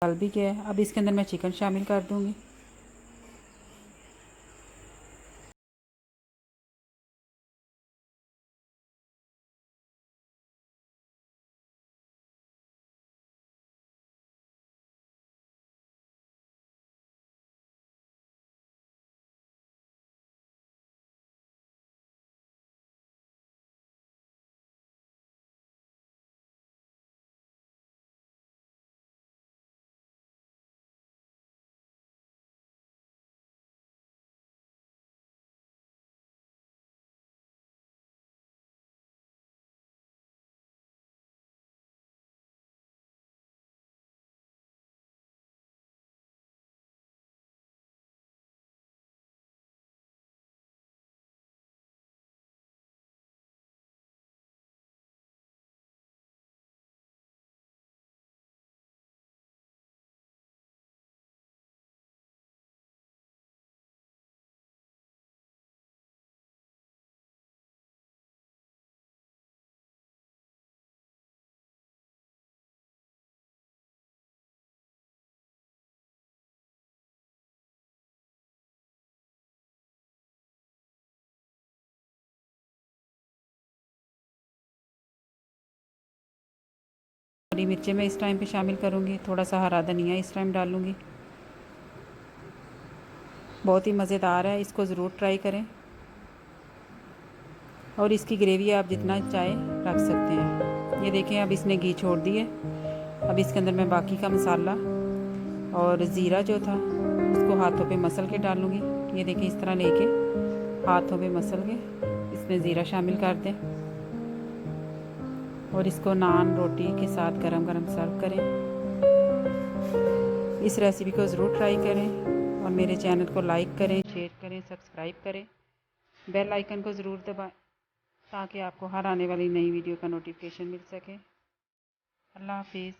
डाल भी गया है। अब इसके अंदर मैं चिकन शामिल कर दूँगी। हरी मिर्चें मैं इस टाइम पे शामिल करूँगी। थोड़ा सा हरा धनिया इस टाइम डालूँगी। बहुत ही मज़ेदार है, इसको ज़रूर ट्राई करें। और इसकी ग्रेवी आप जितना चाहे रख सकते हैं। ये देखें, अब इसने घी छोड़ दी है। अब इसके अंदर मैं बाकी का मसाला और ज़ीरा जो था उसको हाथों पे मसल के डालूँगी। ये देखें, इस तरह लेके हाथों पे मसल के इसमें ज़ीरा शामिल कर दें और इसको नान रोटी के साथ गरम गरम सर्व करें। इस रेसिपी को ज़रूर ट्राई करें और मेरे चैनल को लाइक करें, शेयर करें, सब्सक्राइब करें। बेल आइकन को ज़रूर दबाएं ताकि आपको हर आने वाली नई वीडियो का नोटिफिकेशन मिल सके। अल्लाह हाफिज़।